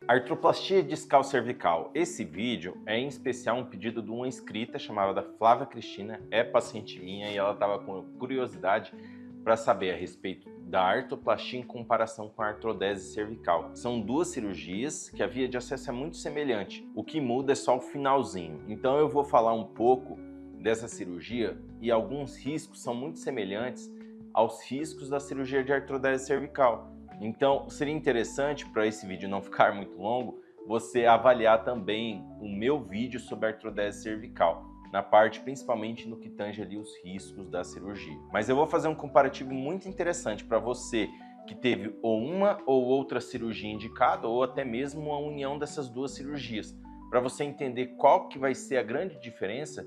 Artroplastia discal cervical. Esse vídeo é em especial um pedido de uma inscrita chamada Flávia Cristina, é paciente minha e ela estava com curiosidade para saber a respeito da artroplastia em comparação com a artrodese cervical. São duas cirurgias que a via de acesso é muito semelhante, o que muda é só o finalzinho. Então eu vou falar um pouco dessa cirurgia e alguns riscos são muito semelhantes aos riscos da cirurgia de artrodese cervical. Então, seria interessante, para esse vídeo não ficar muito longo, você avaliar também o meu vídeo sobre artrodese cervical, na parte principalmente no que tange ali os riscos da cirurgia. Mas eu vou fazer um comparativo muito interessante para você que teve ou uma ou outra cirurgia indicada, ou até mesmo a união dessas duas cirurgias, para você entender qual que vai ser a grande diferença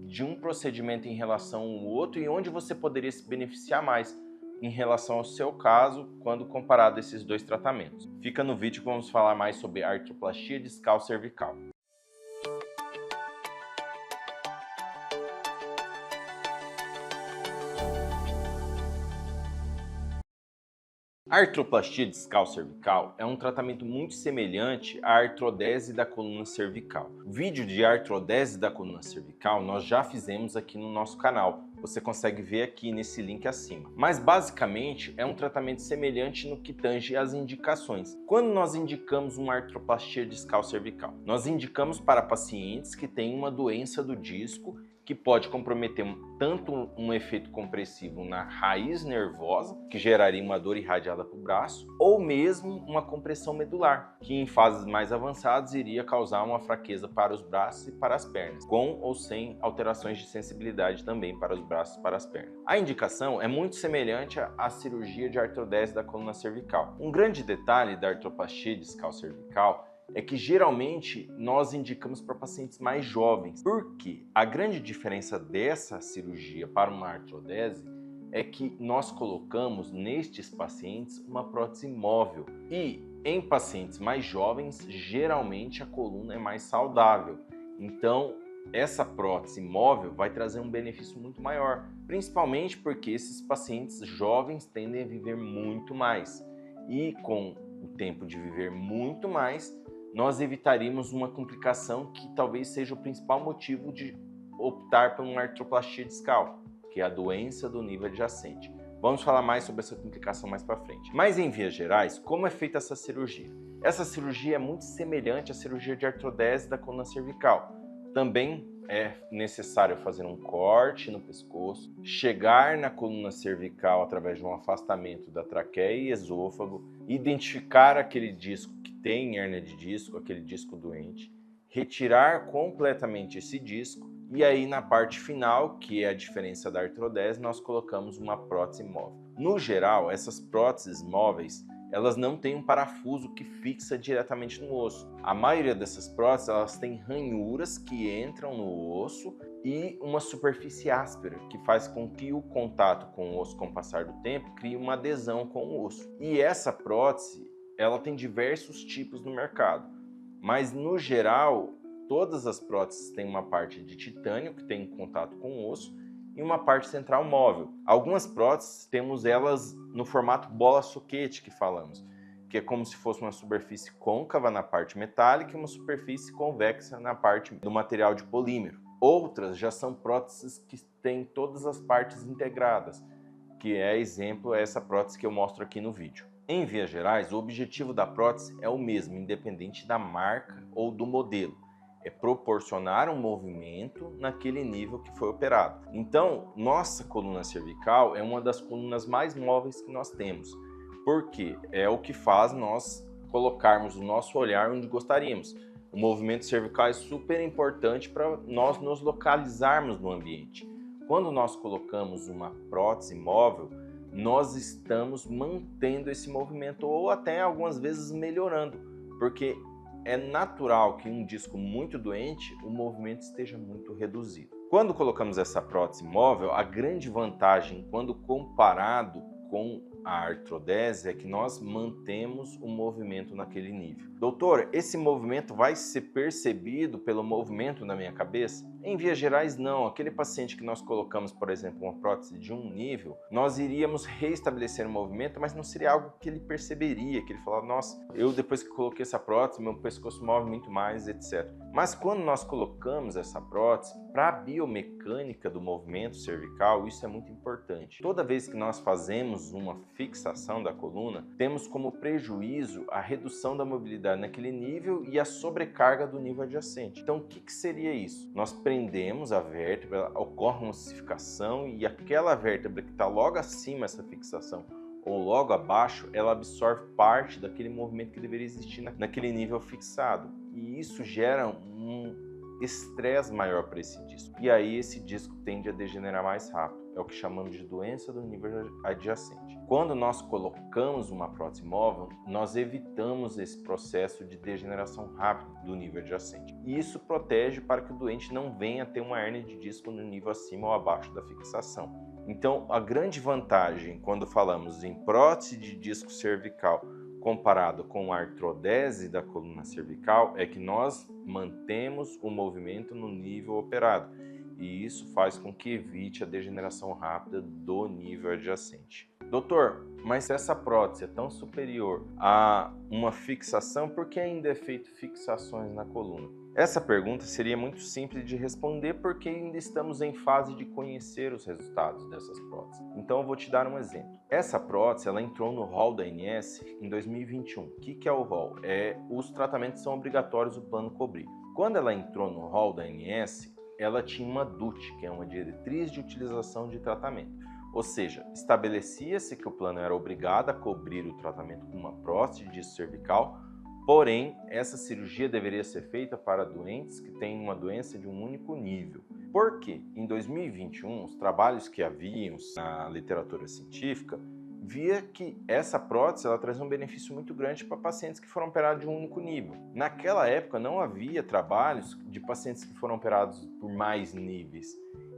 de um procedimento em relação ao outro e onde você poderia se beneficiar mais em relação ao seu caso, quando comparado a esses dois tratamentos. Fica no vídeo que vamos falar mais sobre artroplastia discal cervical. A artroplastia discal cervical é um tratamento muito semelhante à artrodese da coluna cervical. O vídeo de artrodese da coluna cervical nós já fizemos aqui no nosso canal. Você consegue ver aqui nesse link acima. Mas basicamente é um tratamento semelhante no que tange às indicações. Quando nós indicamos uma artroplastia discal cervical, nós indicamos para pacientes que têm uma doença do disco que pode comprometer tanto um efeito compressivo na raiz nervosa, que geraria uma dor irradiada para o braço, ou mesmo uma compressão medular, que em fases mais avançadas iria causar uma fraqueza para os braços e para as pernas, com ou sem alterações de sensibilidade também para os braços e para as pernas. A indicação é muito semelhante à cirurgia de artrodese da coluna cervical. Um grande detalhe da artroplastia discal cervical é que geralmente nós indicamos para pacientes mais jovens, porque a grande diferença dessa cirurgia para uma artrodese é que nós colocamos nestes pacientes uma prótese móvel e em pacientes mais jovens geralmente a coluna é mais saudável, então essa prótese móvel vai trazer um benefício muito maior, principalmente porque esses pacientes jovens tendem a viver muito mais e com o tempo de viver muito mais nós evitaríamos uma complicação que talvez seja o principal motivo de optar por uma artroplastia discal, que é a doença do nível adjacente. Vamos falar mais sobre essa complicação mais para frente. Mas em vias gerais, como é feita essa cirurgia? Essa cirurgia é muito semelhante à cirurgia de artrodese da coluna cervical. Também é necessário fazer um corte no pescoço, chegar na coluna cervical através de um afastamento da traqueia e esôfago, identificar aquele disco que tem hérnia de disco, aquele disco doente, retirar completamente esse disco e aí na parte final, que é a diferença da artrodese, nós colocamos uma prótese móvel. No geral, essas próteses móveis elas não têm um parafuso que fixa diretamente no osso. A maioria dessas próteses elas têm ranhuras que entram no osso e uma superfície áspera que faz com que o contato com o osso com o passar do tempo crie uma adesão com o osso. E essa prótese ela tem diversos tipos no mercado, mas no geral todas as próteses têm uma parte de titânio que tem contato com o osso e uma parte central móvel. Algumas próteses temos elas no formato bola-soquete que falamos, que é como se fosse uma superfície côncava na parte metálica e uma superfície convexa na parte do material de polímero. Outras já são próteses que têm todas as partes integradas, que é exemplo essa prótese que eu mostro aqui no vídeo. Em vias gerais, o objetivo da prótese é o mesmo, independente da marca ou do modelo. É proporcionar um movimento naquele nível que foi operado. Então, nossa coluna cervical é uma das colunas mais móveis que nós temos, porque é o que faz nós colocarmos o nosso olhar onde gostaríamos. O movimento cervical é super importante para nós nos localizarmos no ambiente. Quando nós colocamos uma prótese móvel, nós estamos mantendo esse movimento ou até algumas vezes melhorando, porque é natural que em um disco muito doente o movimento esteja muito reduzido. Quando colocamos essa prótese móvel, a grande vantagem quando comparado com a artrodese é que nós mantemos o movimento naquele nível. Doutor, esse movimento vai ser percebido pelo movimento na minha cabeça? Em vias gerais, não. Aquele paciente que nós colocamos, por exemplo, uma prótese de um nível, nós iríamos reestabelecer o movimento, mas não seria algo que ele perceberia, que ele falaria, nossa, eu depois que coloquei essa prótese, meu pescoço move muito mais, etc. Mas quando nós colocamos essa prótese, para a biomecânica do movimento cervical, isso é muito importante. Toda vez que nós fazemos uma fixação da coluna, temos como prejuízo a redução da mobilidade naquele nível e a sobrecarga do nível adjacente. Então, o que seria isso? Nós prendemos a vértebra, ocorre uma ossificação e aquela vértebra que está logo acima dessa fixação ou logo abaixo, ela absorve parte daquele movimento que deveria existir naquele nível fixado. E isso gera um estresse maior para esse disco. E aí esse disco tende a degenerar mais rápido. É o que chamamos de doença do nível adjacente. Quando nós colocamos uma prótese móvel, nós evitamos esse processo de degeneração rápida do nível adjacente. E isso protege para que o doente não venha a ter uma hérnia de disco no nível acima ou abaixo da fixação. Então, a grande vantagem quando falamos em prótese de disco cervical comparado com a artrodese da coluna cervical é que nós mantemos o movimento no nível operado. E isso faz com que evite a degeneração rápida do nível adjacente. Doutor, mas se essa prótese é tão superior a uma fixação, por que ainda é feito fixações na coluna? Essa pergunta seria muito simples de responder porque ainda estamos em fase de conhecer os resultados dessas próteses. Então eu vou te dar um exemplo. Essa prótese ela entrou no rol da ANS em 2021. O que é o rol? Os tratamentos são obrigatórios o plano cobrir. Quando ela entrou no rol da ANS, ela tinha uma DUT, que é uma diretriz de utilização de tratamento. Ou seja, estabelecia-se que o plano era obrigado a cobrir o tratamento com uma prótese de disco cervical, porém, essa cirurgia deveria ser feita para doentes que têm uma doença de um único nível. Por quê? Em 2021, os trabalhos que haviam na literatura científica via que essa prótese ela traz um benefício muito grande para pacientes que foram operados de um único nível. Naquela época não havia trabalhos de pacientes que foram operados por mais níveis.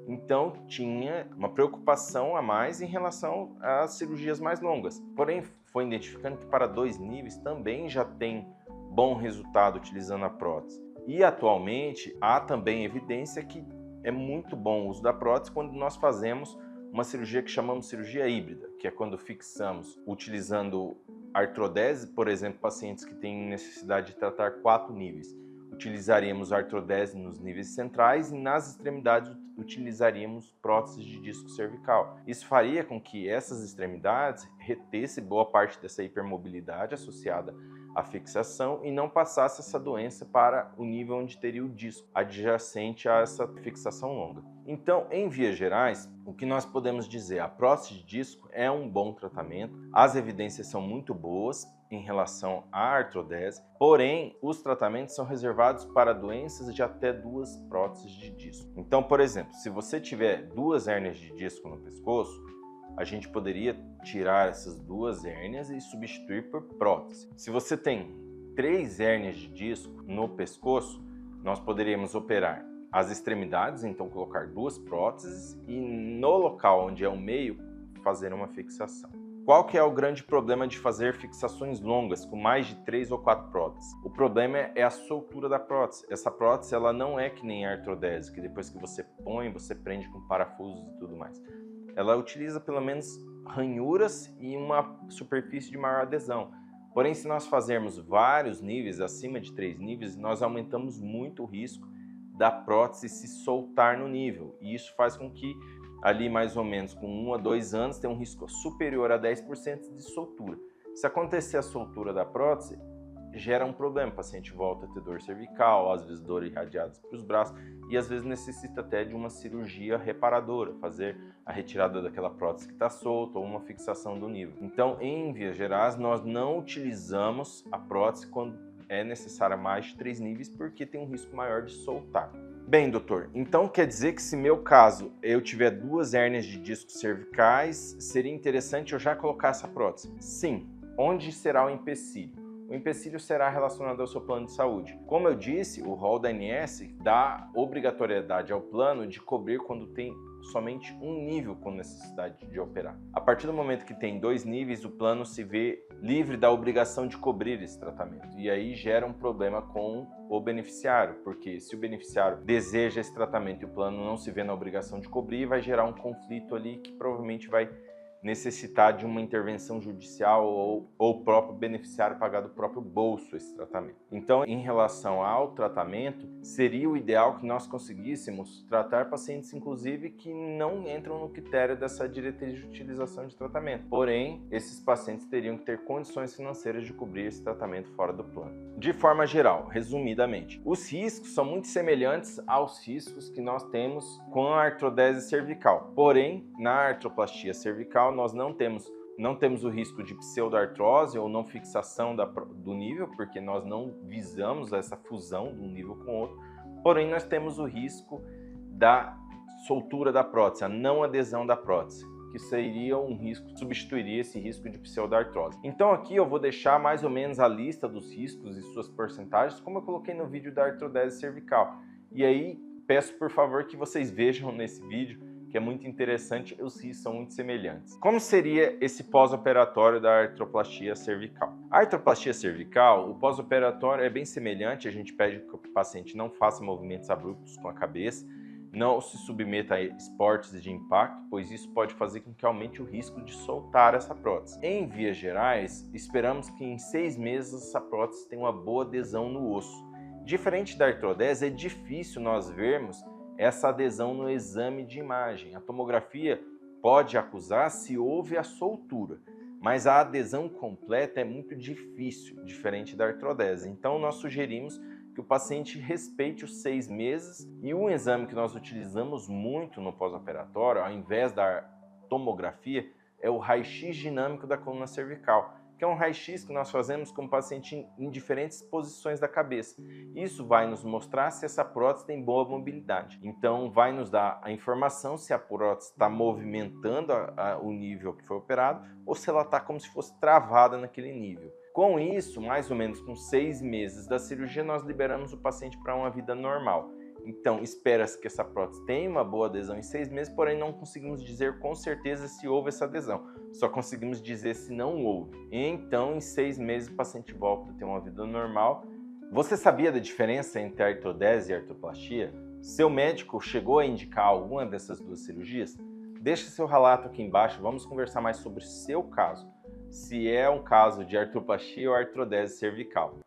Então tinha uma preocupação a mais em relação às cirurgias mais longas. Porém, foi identificando que para 2 níveis também já tem bom resultado utilizando a prótese. E atualmente há também evidência que é muito bom o uso da prótese quando nós fazemos uma cirurgia que chamamos de cirurgia híbrida, que é quando fixamos utilizando artrodese, por exemplo, pacientes que têm necessidade de tratar 4 níveis. Utilizaríamos artrodese nos níveis centrais e nas extremidades utilizaríamos próteses de disco cervical. Isso faria com que essas extremidades retessem boa parte dessa hipermobilidade associada à fixação e não passasse essa doença para o nível onde teria o disco adjacente a essa fixação longa. Então, em vias gerais, o que nós podemos dizer? A prótese de disco é um bom tratamento, as evidências são muito boas em relação à artrodese, porém, os tratamentos são reservados para doenças de até 2 próteses de disco. Então, por exemplo, se você tiver 2 hérnias de disco no pescoço, a gente poderia tirar essas 2 hérnias e substituir por prótese. Se você tem 3 hérnias de disco no pescoço, nós poderíamos operar as extremidades, então colocar 2 próteses e no local onde é o meio, fazer uma fixação. Qual que é o grande problema de fazer fixações longas com mais de 3 ou 4 próteses? O problema é a soltura da prótese. Essa prótese ela não é que nem a artrodese, que depois que você põe, você prende com parafusos e tudo mais. Ela utiliza pelo menos ranhuras e uma superfície de maior adesão. Porém, se nós fazermos vários níveis, acima de 3 níveis, nós aumentamos muito o risco da prótese se soltar no nível. E isso faz com que ali mais ou menos com 1 a 2 anos tem um risco superior a 10% de soltura. Se acontecer a soltura da prótese, gera um problema, o paciente volta a ter dor cervical, às vezes dor irradiada para os braços e às vezes necessita até de uma cirurgia reparadora, fazer a retirada daquela prótese que está solta ou uma fixação do nível. Então, em vias gerais, nós não utilizamos a prótese quando é necessária mais de 3 níveis porque tem um risco maior de soltar. Bem, doutor, então quer dizer que se meu caso eu tiver 2 hérnias de discos cervicais, seria interessante eu já colocar essa prótese? Sim. Onde será o empecilho? O empecilho será relacionado ao seu plano de saúde. Como eu disse, o rol da ANS dá obrigatoriedade ao plano de cobrir quando tem somente um nível com necessidade de operar. A partir do momento que tem 2 níveis, o plano se vê livre da obrigação de cobrir esse tratamento. E aí gera um problema com o beneficiário, porque se o beneficiário deseja esse tratamento e o plano não se vê na obrigação de cobrir, vai gerar um conflito ali que provavelmente vai necessitar de uma intervenção judicial ou o próprio beneficiário pagar do próprio bolso esse tratamento. Então, em relação ao tratamento, seria o ideal que nós conseguíssemos tratar pacientes, inclusive, que não entram no critério dessa diretriz de utilização de tratamento. Porém, esses pacientes teriam que ter condições financeiras de cobrir esse tratamento fora do plano. De forma geral, resumidamente, os riscos são muito semelhantes aos riscos que nós temos com a artrodese cervical. Porém, na artroplastia cervical, nós não temos o risco de pseudoartrose ou não fixação do nível, porque nós não visamos essa fusão de um nível com o outro. Porém, nós temos o risco da soltura da prótese, a não adesão da prótese, que seria um risco, substituiria esse risco de pseudoartrose. Então aqui eu vou deixar mais ou menos a lista dos riscos e suas porcentagens, como eu coloquei no vídeo da artrodese cervical. E aí peço por favor que vocês vejam nesse vídeo, que é muito interessante, os riscos são muito semelhantes. Como seria esse pós-operatório da artroplastia cervical? A artroplastia cervical, o pós-operatório é bem semelhante, a gente pede que o paciente não faça movimentos abruptos com a cabeça, não se submeta a esportes de impacto, pois isso pode fazer com que aumente o risco de soltar essa prótese. Em vias gerais, esperamos que em 6 meses essa prótese tenha uma boa adesão no osso. Diferente da artrodese, é difícil nós vermos essa adesão no exame de imagem. A tomografia pode acusar se houve a soltura, mas a adesão completa é muito difícil, diferente da artrodese. Então nós sugerimos que o paciente respeite os 6 meses e um exame que nós utilizamos muito no pós-operatório, ao invés da tomografia, é o raio-x dinâmico da coluna cervical, que é um raio-x que nós fazemos com o paciente em diferentes posições da cabeça. Isso vai nos mostrar se essa prótese tem boa mobilidade. Então vai nos dar a informação se a prótese está movimentando o nível que foi operado ou se ela está como se fosse travada naquele nível. Com isso, mais ou menos com 6 meses da cirurgia, nós liberamos o paciente para uma vida normal. Então, espera-se que essa prótese tenha uma boa adesão em 6 meses, porém não conseguimos dizer com certeza se houve essa adesão. Só conseguimos dizer se não houve. Então, em 6 meses, o paciente volta a ter uma vida normal. Você sabia da diferença entre a artrodese e a artroplastia? Seu médico chegou a indicar alguma dessas duas cirurgias? Deixe seu relato aqui embaixo, vamos conversar mais sobre o seu caso. Se é um caso de artroplastia ou artrodese cervical.